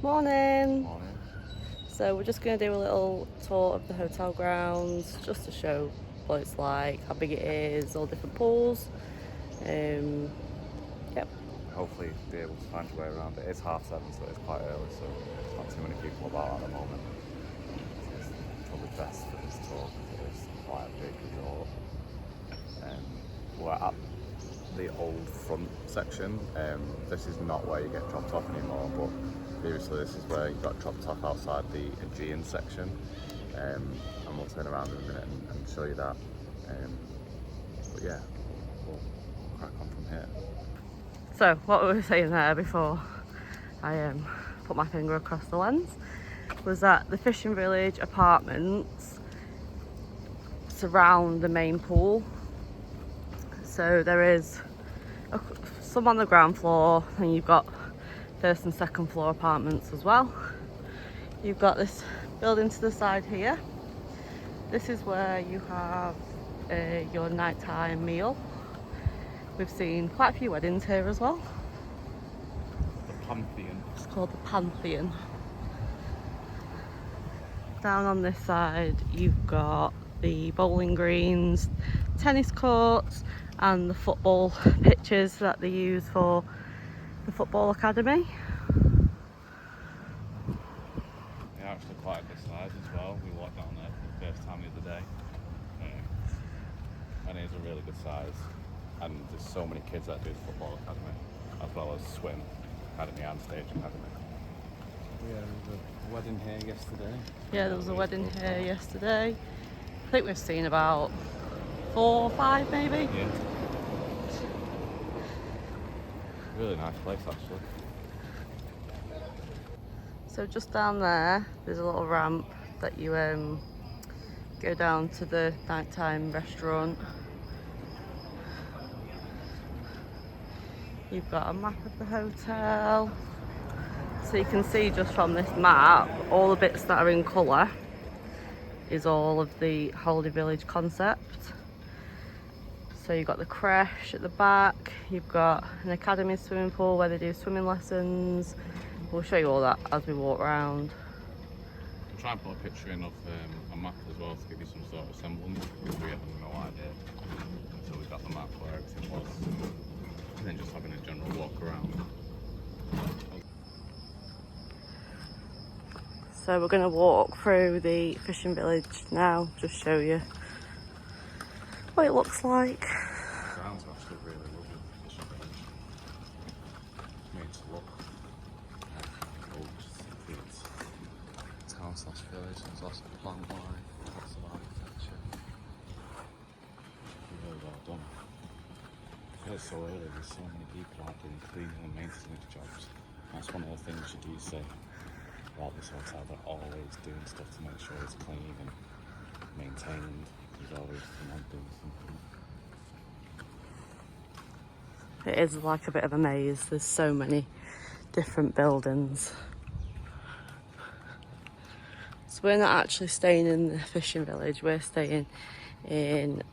Morning. Morning. So we're just going to do a little tour of the hotel grounds just to show what it's like, how big it is, all different pools. Yep. Hopefully be able to find your way around it. It's 7:30, so it's quite early, so there's not too many people about at the moment. So it's probably best for this tour because it is quite a big resort. We're at the old front section. This is not where you get dropped off anymore, but previously this is where you got dropped off outside the Aegean section. And we'll turn around in a minute and show you that. But yeah, we'll crack on from here. So what we were saying there before I put my finger across the lens was that the fishing village apartments surround the main pool. So there is some on the ground floor, and you've got first and second floor apartments as well. You've got this building to the side here. This is where you have your nighttime meal. We've seen quite a few weddings here as well. The Pantheon. It's called the Pantheon. Down on this side you've got the bowling greens, tennis courts and the football pitches that they use for the football academy. They're actually quite a good size as well. We walked down there for the first time the other day. And it is a really good size. And there's so many kids that do the football academy, as well as swim academy and stage academy. Yeah, there was a wedding here yesterday. Yeah, there was a wedding here yesterday. I think we've seen about 4 or 5 maybe. Yeah. Really nice place actually. So just down there, there's a little ramp that you go down to the nighttime restaurant. You've got a map of the hotel. So you can see just from this map, all the bits that are in colour is all of the Holiday Village concept. So you've got the creche at the back, you've got an academy swimming pool where they do swimming lessons. We'll show you all that as we walk around. I'll try and put a picture in of a map as well to give you some sort of semblance, because we have no idea until we got the map where everything was. And then just having a general walk around. So we're going to walk through the fishing village now, just show you what it looks like. The grounds are actually really lovely, the fishing village. Made to look gorgeous. It's town/village, there's lots of plant life, lots of architecture. Really well done. It's so early, there's so many people out doing cleaning and maintenance jobs. That's one of the things you do say about this hotel, they're always doing stuff to make sure it's clean and maintained. There's always someone doing something. It is like a bit of a maze, there's so many different buildings. So we're not actually staying in the fishing village, we're staying in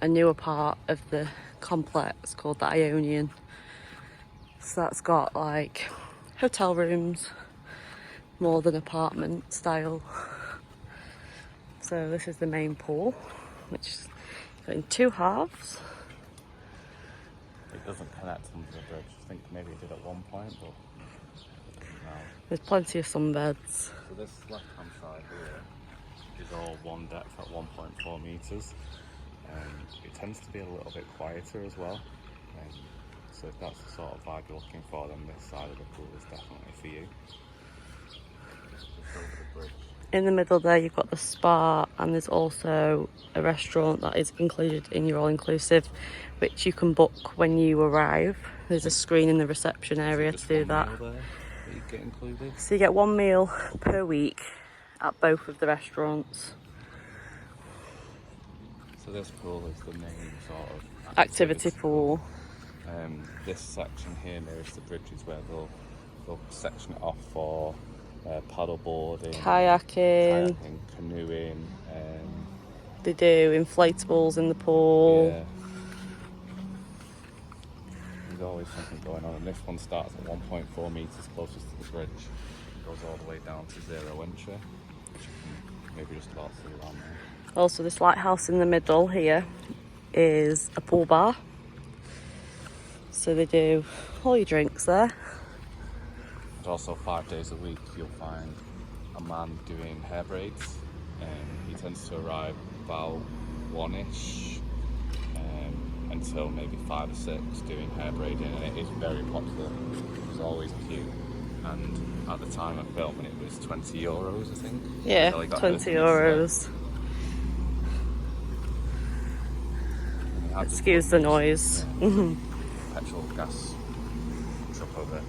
a newer part of the complex called the Ionian. So that's got like hotel rooms, more than apartment style. So this is the main pool, which is in 2 halves. It doesn't connect under the bridge. I think maybe it did at one point, but no. There's plenty of sunbeds. So this left-hand side here is all one depth at 1.4 metres. It tends to be a little bit quieter as well. So if that's the sort of vibe you're looking for, then this side of the pool is definitely for you. Just over the bridge. In the middle there you've got the spa, and there's also a restaurant that is included in your all-inclusive, which you can book when you arrive. There's a screen in the reception area to do that. Meal there that you get included? So you get 1 meal per week at both of the restaurants. So this pool is the main sort of Activity pool. This section here nearest the bridge is where they'll section it off for paddle boarding, Kayaking, canoeing. They do inflatables in the pool. Yeah. You've always something going on, and this one starts at 1.4 metres closest to the bridge. Goes all the way down to 0 entry, which you can maybe just about see around there. Also, this lighthouse in the middle here is a pool bar. So they do all your drinks there. And also 5 days a week you'll find a man doing hair braids. He tends to arrive about 1ish until maybe 5 or 6 doing hair braiding, and it is very popular. There's always a queue, and at the time of filming it was €20, I think. Yeah, €20. Excuse the noise. Petrol gas truck over.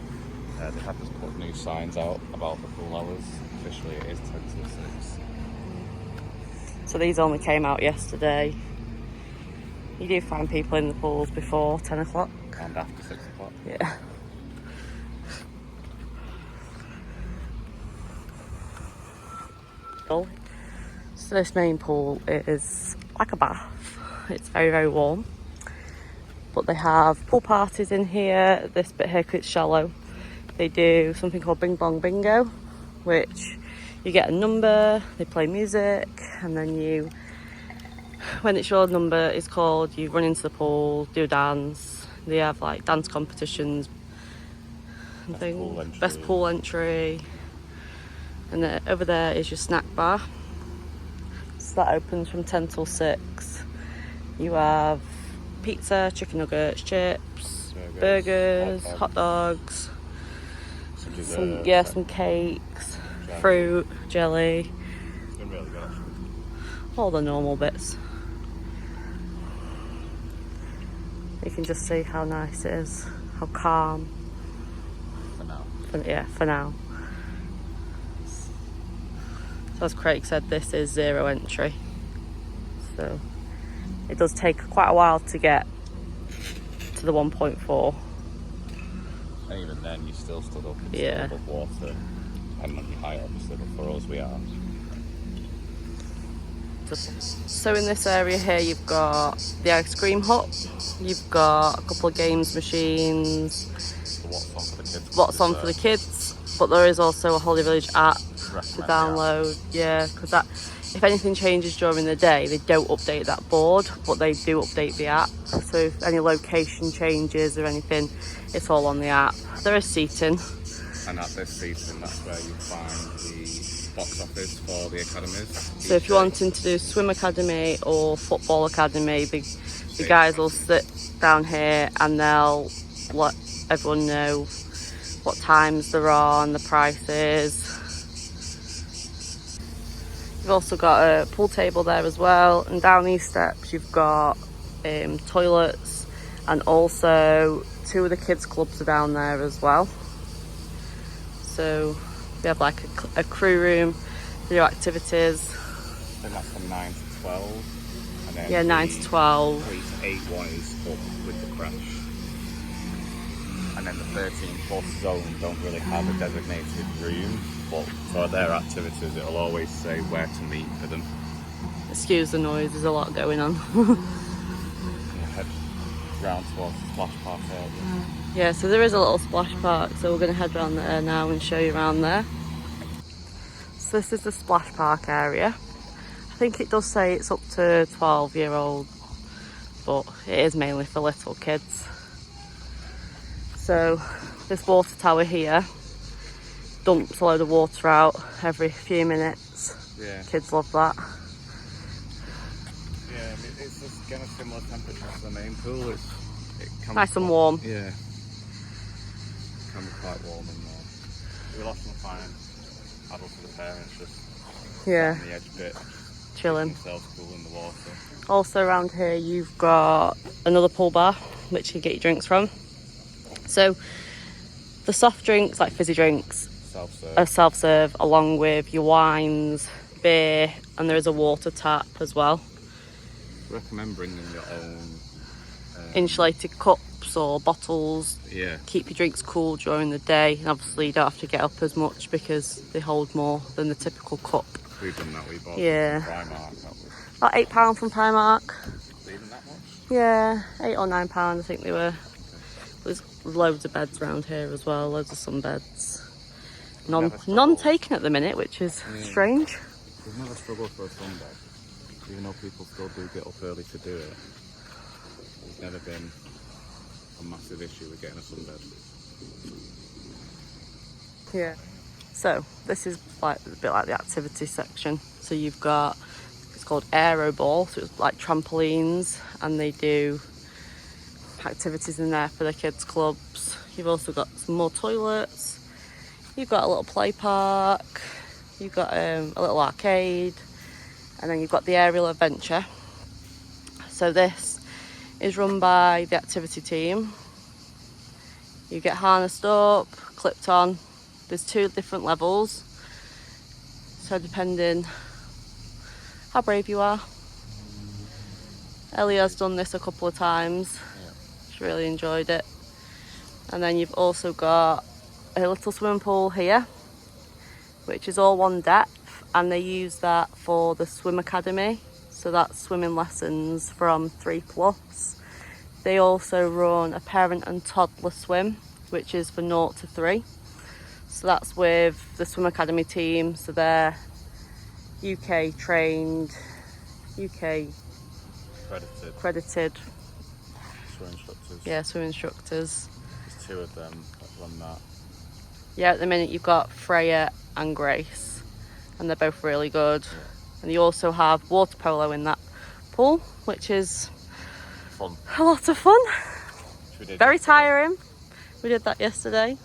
They have just put new signs out about the pool hours. Officially it is 10 till 6. So these only came out yesterday. You do find people in the pools before 10 o'clock. And after 6 o'clock. Yeah. So this main pool is like a bath. It's very, very warm. But they have pool parties in here. This bit here, 'cause it's shallow, they do something called Bing Bong Bingo, which you get a number, they play music, and then you, when it's your number is called, you run into the pool, do a dance. They have like dance competitions and things. Best pool entry. And then over there is your snack bar. So that opens from 10 till 6. You have pizza, chicken nuggets, chips, burgers, hot dogs, some cakes, fruit, jelly. It's been really good actually. All the normal bits. You can just see how nice it is, how calm. For now. For now. So as Craig said, this is 0 entry. So it does take quite a while to get to the 1.4. And even then you still stood up and Yeah. still above water, depending on your height obviously, but for us we are. So in this area here you've got the ice cream hut, you've got a couple of games machines, So what's on for the kids, but there is also a Holiday Village app to download. Yeah, because that, if anything changes during the day, they don't update that board, but they do update the app. So if any location changes or anything, it's all on the app. There is seating. And at this season, that's where you find the box office for the academies. So if you're wanting to do swim academy or football academy, the guys will sit down here and they'll let everyone know what times they're on, the prices. You've also got a pool table there as well, and down these steps you've got toilets, and also 2 of the kids clubs are down there as well. So we have like a crew room for your activities. I think that's from 9 to 12. And then Yeah, 9 to 12. 3 to 8 one is up with the Creche. And then the 13+ zone don't really have a designated room, but for their activities it'll always say where to meet for them. Excuse the noise, there's a lot going on. Head round towards the splash park area. Yeah, so there is a little splash park, so we're going to head round there now and show you around there. So this is the splash park area. I think it does say it's up to 12-year-old, but it is mainly for little kids. So this water tower here dumps a load of water out every few minutes. Yeah. Kids love that. Yeah, I mean, it's just kind of similar temperature to the main pool. It can Nice and warm. Yeah. It can be quite warm in there. You'll often find adults with the parents just Yeah, on the edge bit, chilling. themselves cool in the water. Also around here you've got another pool bar which you get your drinks from. So the soft drinks, like fizzy drinks, Self-serve. are self-serve, along with your wines, beer, and there is a water tap as well. Recommend bringing your own Insulated cups or bottles. Yeah. Keep your drinks cool during the day, and obviously you don't have to get up as much because they hold more than the typical cup. We've done that. We bought Yeah. from Primark. That was About £8 from Primark. even that much. Yeah, £8 or £9 I think they were. It was loads of beds around here as well, loads of sunbeds. Never None struggled. taken at the minute, which is strange. We've never struggled for a sunbed, even though people still do get up early to do it. There's never been a massive issue with getting a sunbed. Yeah. So this is like a bit like the activity section. So you've got, it's called aero ball, so it's like trampolines, and they do activities in there for the kids clubs. You've also got some more toilets. You've got a little play park. You've got a little arcade, and then you've got the aerial adventure. So this is run by the activity team. You get harnessed up, clipped on. There's 2 different levels, so depending how brave you are. Ellie has done this a couple of times. She really enjoyed it. And then you've also got a little swimming pool here, which is all one depth, and they use that for the swim academy. So that's swimming lessons from 3+. They also run a parent and toddler swim, which is for 0 to 3. So that's with the swim academy team. So they're UK trained, UK credited. Swim instructors. Yeah, swim instructors. There's 2 of them that run that. Yeah, at the minute you've got Freya and Grace, and they're both really good. Yeah. And you also have water polo in that pool, which is Fun. a lot of fun. Very Yesterday. tiring. We did that yesterday.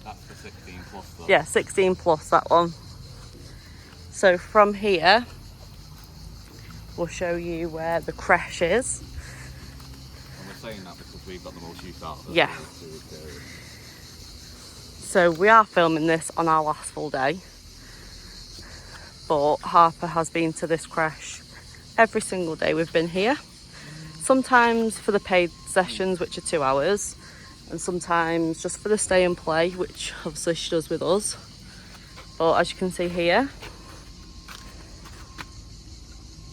That's for 16+ though. Yeah, 16+, that one. So from here, we'll show you where the creche is. And we're saying that because we've got the most use out of it. Yeah. So we are filming this on our last full day, but Harper has been to this creche every single day we've been here. Sometimes for the paid sessions, which are 2 hours, and sometimes just for the stay and play, which obviously she does with us. But as you can see here,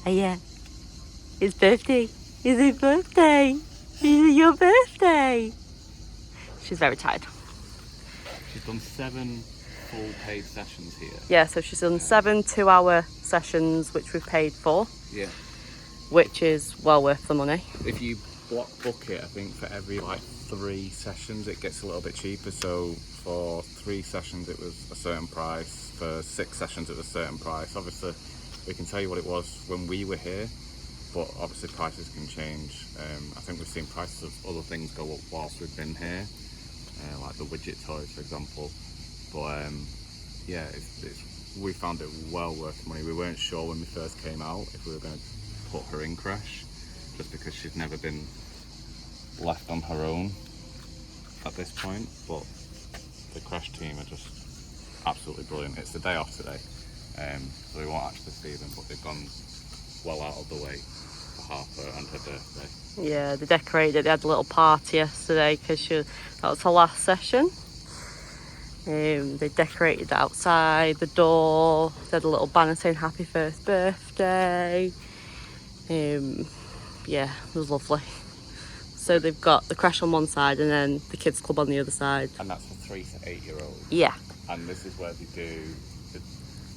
oh yeah, it's birthday. Is it birthday? Is it your birthday? She's very tired. She's done 7 full paid sessions here. Yeah, so she's done 7 2-hour sessions, which we've paid for. Yeah. Which is well worth the money. If you book it, I think for every 3 sessions it gets a little bit cheaper. So for 3 sessions it was a certain price. For 6 sessions it was a certain price. Obviously, we can tell you what it was when we were here, but obviously prices can change. I think we've seen prices of other things go up whilst we've been here, like the widget toys, for example. But yeah, we found it well worth the money. We weren't sure when we first came out if we were going to put her in Creche, just because she's never been left on her own at this point. But the Creche team are just absolutely brilliant. It's the day off today, so we won't actually see them, but they've gone well out of the way for Harper and her birthday. Yeah, they decorated. They had a little party yesterday because that was her last session. They decorated outside the door. They had a little banner saying happy first birthday. Yeah, it was lovely. So they've got the creche on one side and then the kids club on the other side. And that's for 3 to 8-year-olds. Yeah. And this is where they do the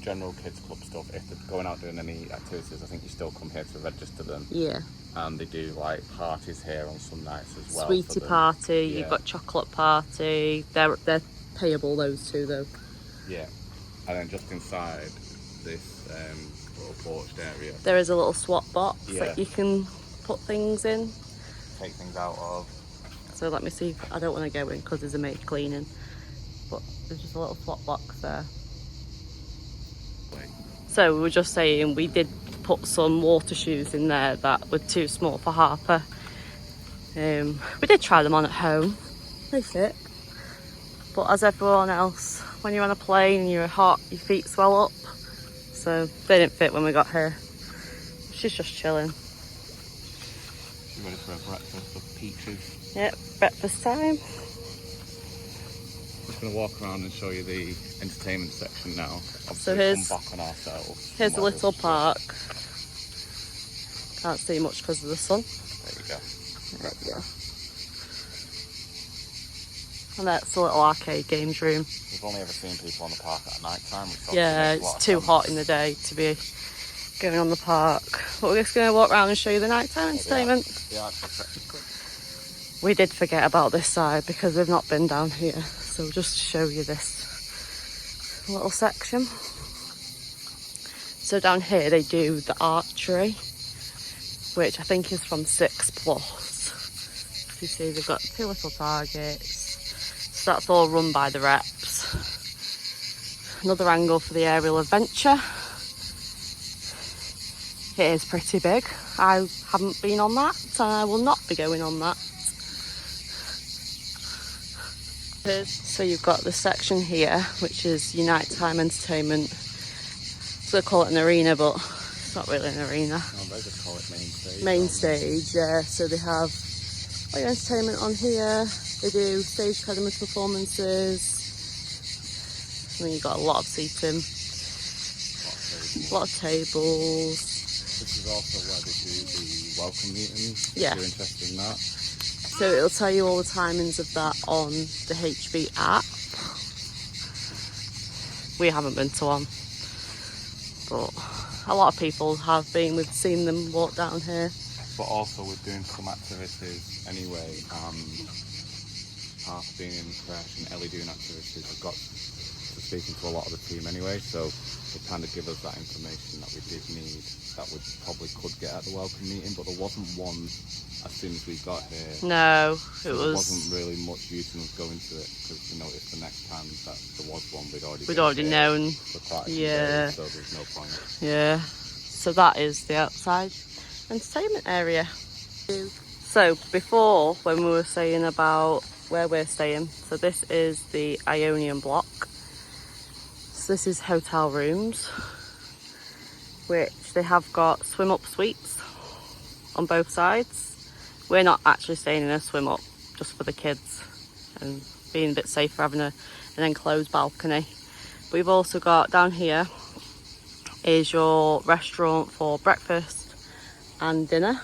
general kids club stuff. If they're going out doing any activities, I think you still come here to register them. Yeah. And they do parties here on some nights as well. Sweetie party, Yeah. You've got chocolate party. They're payable, those 2 though. Yeah. And then just inside this little porched area, There is a little swap box Yeah. that you can put things in. take things out of. So let me see. I don't want to go in because there's a maid cleaning. But there's just a little swap box there. Wait. So we were just saying we did put some water shoes in there that were too small for Harper. We did try them on at home. They fit. But as everyone else, when you're on a plane and you're hot, your feet swell up. So they didn't fit when we got here. She's just chilling. She's ready for a breakfast of peaches. Yep, breakfast time. Just going to walk around and show you the entertainment section now. So Obviously, here's- come back on ourselves. Here's a Tomorrow. little park. Can't see much because of the sun. There you go. There we go. And that's a little arcade games room. We've only ever seen people on the park at night time. Yeah, it's too hot in the day to be going on the park. But we're just going to walk around and show you the nighttime entertainment. We did forget about this side because we've not been down here. So just to show you this little section. So down here they do the archery, which I think is from 6+. You see they've got 2 little targets. So that's all run by the reps. Another angle for the aerial adventure. It is pretty big. I haven't been on that and I will not be going on that. So you've got the section here, which is your nighttime entertainment. So they call it an arena, but it's not really an arena. No, they just call it main stage. Main stage, yeah. So they have all your entertainment on here. They do stage academy performances. And then you've got a lot of seating, a lot of tables. This is also where they do the welcome meetings. Yeah. If you're interested in that. So it'll tell you all the timings of that on the HB app. We haven't been to one, but a lot of people have been. We've seen them walk down here. But also we're doing some activities anyway. Half being in Creche and Ellie doing activities. We've got to speaking to a lot of the team anyway, so it kind of give us that information that we did need that we probably could get at the welcome meeting, but there wasn't one as soon as we got here. No, so there wasn't really much use in us going to it because we noticed the next time that there was one we'd already known. For quite a few Yeah. days, so there's no point. Yeah. So that is the outside entertainment area. So before, when we were saying about where we're staying, so this is the Ionian block. So this is hotel rooms, which they have got swim up suites on both sides. We're not actually staying in a swim up, just for the kids and being a bit safer, having an enclosed balcony. But we've also got down here is your restaurant for breakfast and dinner.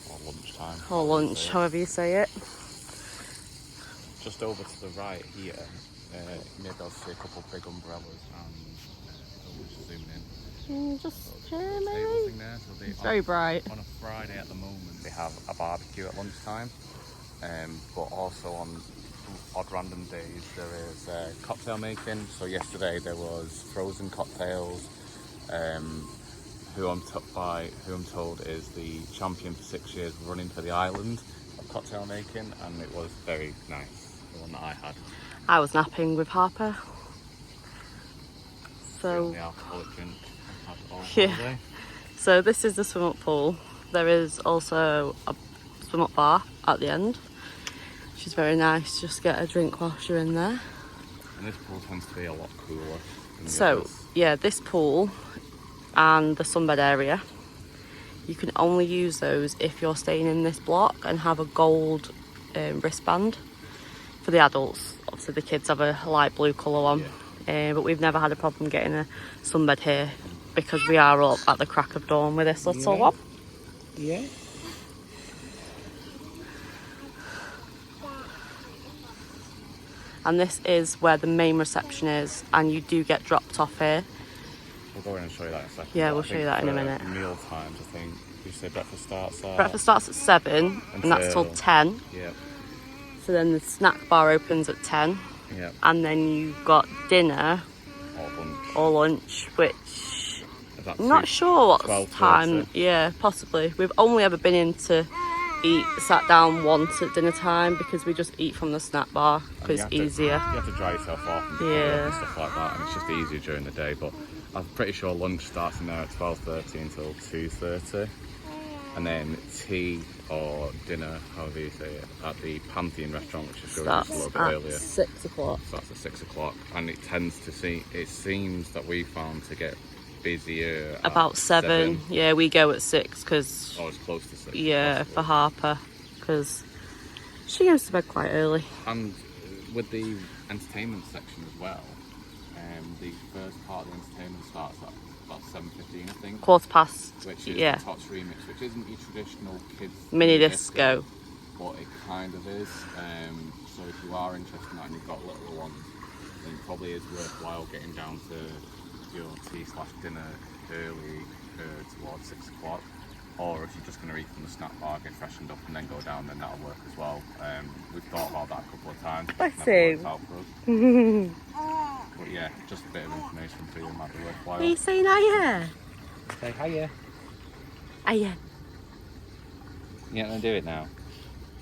Or lunchtime. Or lunch, however you say it. Just over to the right here, you may be able to see a couple of big umbrellas and we'll just zoom in. Just tables maybe. in there, so It's very bright. On a Friday at the moment they have a barbecue at lunchtime, but also on odd random days there is cocktail making. So yesterday there was frozen cocktails, who I'm told is the champion for 6 years running for the island of cocktail making, and it was very nice, the one that I had. I was napping with Harper. So The alcoholic drink I've had all yeah. holiday. So this is the swim up pool. There is also a swim up bar at the end, which is very nice. Just get a drink whilst you're in there. And this pool tends to be a lot cooler than the So others. yeah, this pool and the sunbed area, you can only use those if you're staying in this block and have a gold wristband for the adults. Obviously the kids have a light blue colour one. Yeah. But we've never had a problem getting a sunbed here because we are up at the crack of dawn with this little one. Yeah. And this is where the main reception is, and you do get dropped off here. We'll go in and show you that in a second. Yeah, But we'll I show you think that in a for minute. Meal times, I think you say breakfast starts at. Breakfast starts at 7 and that's till 10. Yep. So then the snack bar opens at 10. Yep. And then you've got dinner Or lunch. or lunch, which Is that I'm not sure what 12:30? time. Yeah, possibly. We've only ever been in to sat down once at dinner time because we just eat from the snack bar because it's easier. You have to dry yourself off and and stuff like that, and it's just easier during the day. But I'm pretty sure lunch starts in there at 12:30 until 2:30, and then tea or dinner, however you say it, at the Pantheon restaurant, which is just a little bit earlier. 6 o'clock. So that's at 6 o'clock, and it tends to it seems that we found to get busier About 7. Yeah, we go at 6 because Oh, it's close to 6. yeah, possibly. for Harper because she goes to bed quite early. And with the entertainment section as well, the first part of the entertainment starts at about 7:15, I think. 15:15. Which is Yeah. the Tots remix, which isn't your traditional kids Mini disco. but it kind of is. So if you are interested in that and you've got little ones, then it probably is worthwhile getting down to your tea/dinner early towards 6 o'clock. Or if you're just going to eat from the snack bar, get freshened up and then go down, then that'll work as well. We've thought about that a couple of times, but it's never worked out for us. But yeah, just a bit of information for you might be worthwhile. Are you saying hiya? Say hiya. Hiya. You gonna do it now?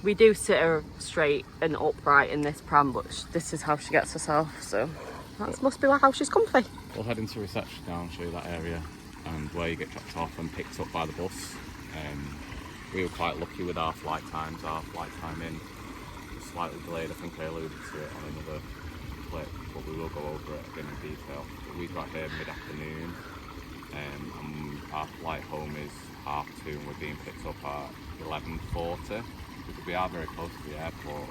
We do sit her straight and upright in this pram, but this is how she gets herself, so that must be how she's comfy. We'll head into reception now and show you that area and where you get dropped off and picked up by the bus. We were quite lucky with our flight times. Our flight time in was slightly delayed. I think I alluded to it on another clip, but we will go over it again in detail. But we got here mid-afternoon, and our flight home is 2:30 and we're being picked up at 11:40. We are very close to the airport.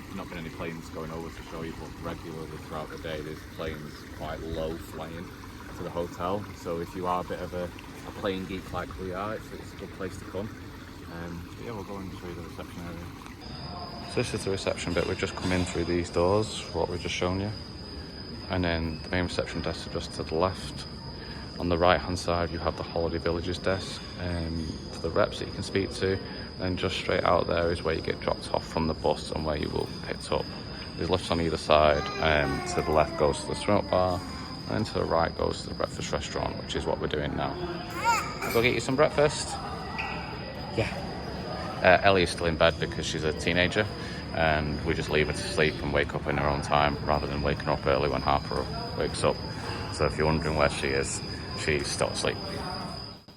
There's not been any planes going over to show you, but regularly throughout the day there's planes quite low flying to the hotel. So if you are a bit of a plane geek like we are, it's a good place to come. But yeah, we'll go and show you the reception area. So this is the reception bit. We've just come in through these doors, what we've just shown you. And then the main reception desk is just to the left. On the right hand side you have the Holiday Village's desk for the reps that you can speak to. Then just straight out there is where you get dropped off from the bus and where you will be picked up. There's lifts on either side. To the left goes to the swim bar, and to the right goes to the breakfast restaurant, which is what we're doing now. I'll go get you some breakfast. Yeah. Ellie's still in bed because she's a teenager, and we just leave her to sleep and wake up in her own time rather than waking her up early when Harper wakes up. So if you're wondering where she is, she's still asleep.